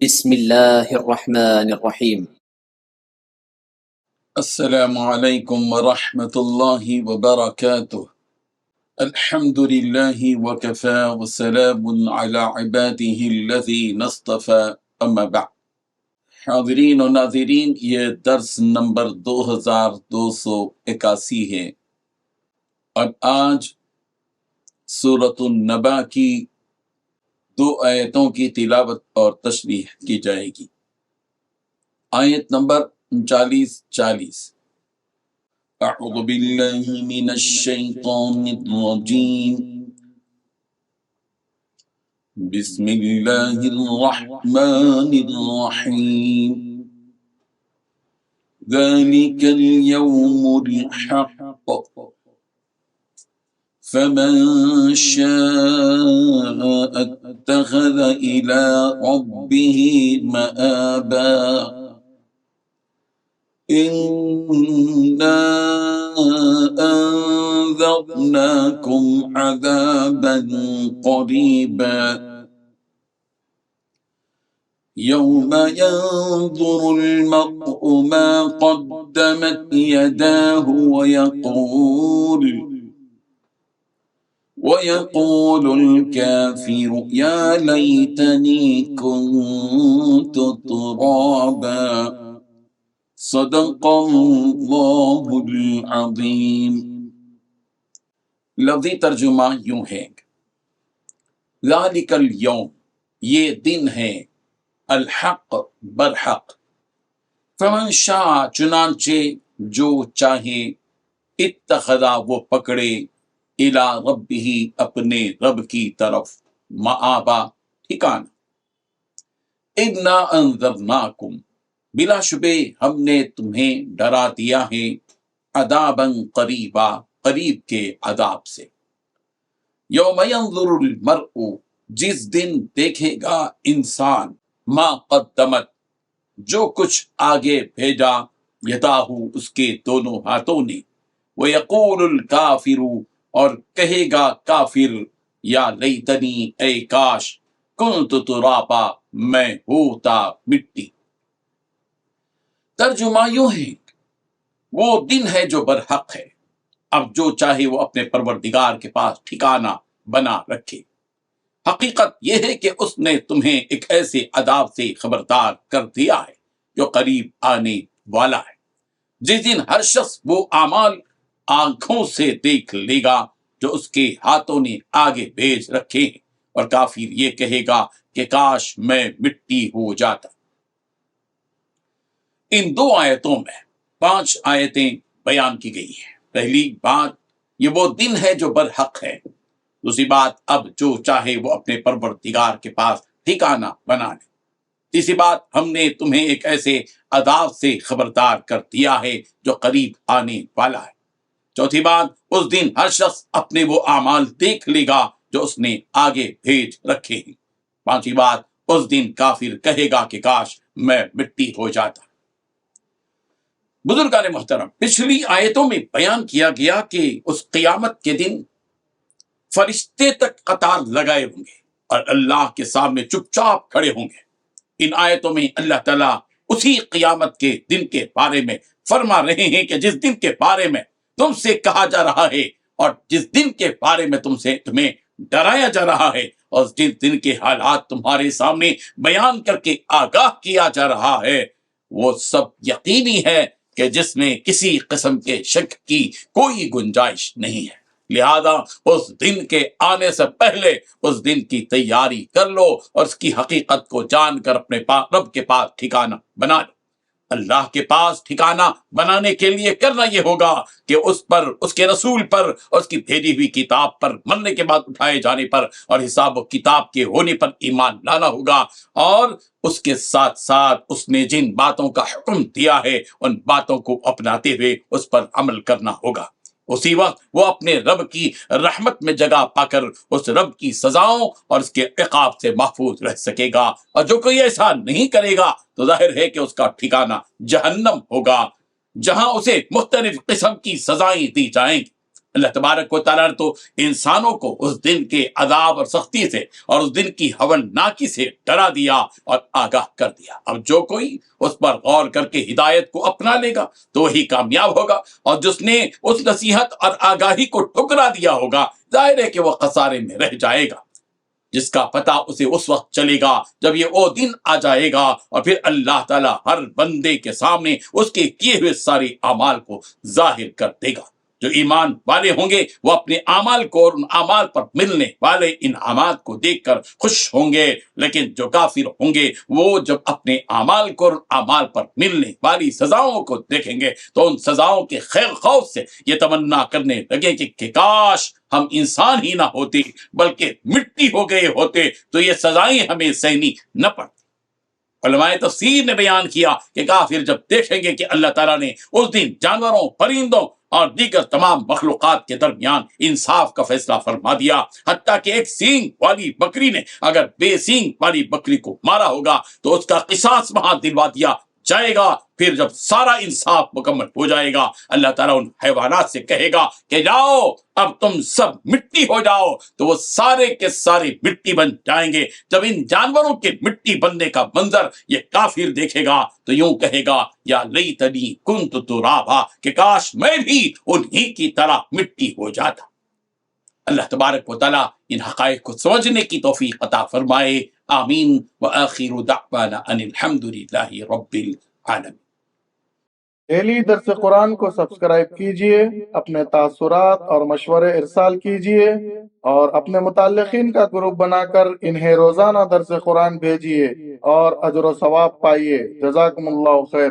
بسم اللہ الرحمن الرحیم۔ السلام علیکم ورحمۃ اللہ وبرکاتہ۔ الحمد للہ وکفی وسلام علی عباده الذین اصطفی، اما بعد۔ حاضرین و ناظرین، یہ درس نمبر 2281 ہے، اور آج سورۃ النبا کی 2 آیتوں کی تلاوت اور تشریح کی جائے گی۔ آیت نمبر 39-40۔ اعوذ باللہ من الشیطان الرجیم، بسم اللہ الرحمن الرحیم۔ ذلک اليوم الحق، فمن شاء اتخذ إلى ربه مآبا، إنا أنذرناكم عذابا قريبا، يوم ينظر المرء ما قدمت يداه ويقول الكافر يا ليتني كنت ترابا، صدق اللہ العظیم۔ لفظی ترجمہ یوں ہے، ذالک الیوم، یہ دن ہے، الحق، برحق، فمن شاء، چنانچہ جو چاہے، اتخذا، وہ پکڑے، الی ربہ، اپنے رب کی طرف، مآبا، ٹھکانہ، انا انذرناکم، بلا شبے ہم نے تمہیں ڈرا دیا ہے، عذاباً قریبا، قریب کے عذاب سے۔ یوم ینظر المرء، جس دن دیکھے گا انسان، ما قدمت، جو کچھ آگے بھیجا، یداہ، اس کے دونوں ہاتھوں نے، ویقول الکافر، اور کہے گا کافر، یا لیتنی، اے کاش، کنت ترابا، میں ہوتا مٹی۔ ترجمہ یوں ہے، وہ دن ہے جو برحق ہے، اب جو چاہے وہ اپنے پروردگار کے پاس ٹھکانہ بنا رکھے۔ حقیقت یہ ہے کہ اس نے تمہیں ایک ایسے عذاب سے خبردار کر دیا ہے جو قریب آنے والا ہے، جس دن ہر شخص وہ اعمال آنکھوں سے دیکھ لے گا جو اس کے ہاتھوں نے آگے بھیج رکھے ہیں، اور کافر یہ کہے گا کہ کاش میں مٹی ہو جاتا۔ ان 2 آیتوں میں 5 آیتیں بیان کی گئی ہیں۔ پہلی بات، یہ وہ دن ہے جو برحق ہے۔ دوسری بات، اب جو چاہے وہ اپنے پروردگار کے پاس ٹھکانہ بنا لے۔ تیسری بات، ہم نے تمہیں ایک ایسے عذاب سے خبردار کر دیا ہے جو قریب آنے والا ہے۔ چوتھی بات، اس دن ہر شخص اپنے وہ اعمال دیکھ لے گا جو اس نے آگے بھیج رکھے ہیں۔ پانچویں بات، اس دن کافر کہے گا کہ کاش میں مٹی ہو جاتا۔ بزرگان محترم، پچھلی آیتوں میں بیان کیا گیا کہ اس قیامت کے دن فرشتے تک قطار لگائے ہوں گے اور اللہ کے سامنے چپ چاپ کھڑے ہوں گے۔ ان آیتوں میں اللہ تعالیٰ اسی قیامت کے دن کے بارے میں فرما رہے ہیں کہ جس دن کے بارے میں تم سے کہا جا رہا ہے، اور جس دن کے بارے میں تمہیں ڈرایا جا رہا ہے، اور جس دن کے حالات تمہارے سامنے بیان کر کے آگاہ کیا جا رہا ہے، وہ سب یقینی ہے کہ جس میں کسی قسم کے شک کی کوئی گنجائش نہیں ہے۔ لہذا اس دن کے آنے سے پہلے اس دن کی تیاری کر لو، اور اس کی حقیقت کو جان کر اپنے رب کے پاس ٹھکانہ بنا لو۔ اللہ کے پاس ٹھکانہ بنانے کے لیے کرنا یہ ہوگا کہ اس پر، اس کے رسول پر، اور اس کی بھیجی ہوئی کتاب پر، مرنے کے بعد اٹھائے جانے پر اور حساب و کتاب کے ہونے پر ایمان لانا ہوگا، اور اس کے ساتھ ساتھ اس نے جن باتوں کا حکم دیا ہے ان باتوں کو اپناتے ہوئے اس پر عمل کرنا ہوگا۔ اسی وقت وہ اپنے رب کی رحمت میں جگہ پا کر اس رب کی سزاؤں اور اس کے عقاب سے محفوظ رہ سکے گا، اور جو کوئی ایسا نہیں کرے گا تو ظاہر ہے کہ اس کا ٹھکانہ جہنم ہوگا، جہاں اسے مختلف قسم کی سزائیں دی جائیں گی۔ اللہ تبارک و تعالیٰ نے تو انسانوں کو اس دن کے عذاب اور سختی سے اور اس دن کی ہولناکی سے ڈرا دیا اور آگاہ کر دیا۔ اب جو کوئی اس پر غور کر کے ہدایت کو اپنا لے گا تو وہی کامیاب ہوگا، اور جس نے اس نصیحت اور آگاہی کو ٹھکرا دیا ہوگا ظاہر ہے کہ وہ خسارے میں رہ جائے گا، جس کا پتہ اسے اس وقت چلے گا جب یہ وہ دن آ جائے گا، اور پھر اللہ تعالیٰ ہر بندے کے سامنے اس کے کیے ہوئے سارے اعمال کو ظاہر کر دے گا۔ جو ایمان والے ہوں گے وہ اپنے اعمال کو اور ان اعمال پر ملنے والے انعامات کو دیکھ کر خوش ہوں گے، لیکن جو کافر ہوں گے وہ جب اپنے اعمال کو اور اعمال پر ملنے والی سزاؤں کو دیکھیں گے تو ان سزاؤں کے خیر خوف سے یہ تمنا کرنے لگے کہ کاش ہم انسان ہی نہ ہوتے بلکہ مٹی ہو گئے ہوتے تو یہ سزائیں ہمیں سہنی نہ پڑتی۔ علماء تفسیر نے بیان کیا کہ کافر جب دیکھیں گے کہ اللہ تعالیٰ نے اس دن جانوروں، پرندوں اور دیگر تمام مخلوقات کے درمیان انصاف کا فیصلہ فرما دیا، حتیٰ کہ ایک سینگ والی بکری نے اگر بے سینگ والی بکری کو مارا ہوگا تو اس کا قصاص وہاں دلوا دیا جائے گا۔ پھر جب سارا انصاف مکمل ہو جائے گا اللہ تعالیٰ ان حیوانات سے کہے گا کہ جاؤ اب تم سب مٹی ہو جاؤ، تو وہ سارے کے سارے مٹی بن جائیں گے۔ جب ان جانوروں کے مٹی بننے کا منظر یہ کافر دیکھے گا تو یوں کہے گا یا لیتنی کنت ترابا، کہ کاش میں بھی انہی کی طرح مٹی ہو جاتا۔ اللہ تبارک و تعالیٰ ان حقائق کو سمجھنے کی توفیق عطا فرمائے، آمین۔ وآخر دعوانا ان الحمد للہ رب العالمین۔ ڈیلی درس قرآن کو سبسکرائب کیجئے، اپنے تاثرات اور مشورے ارسال کیجئے، اور اپنے متعلقین کا گروپ بنا کر انہیں روزانہ درس قرآن بھیجئے اور اجر و ثواب پائیے۔ جزاکم اللہ خیر۔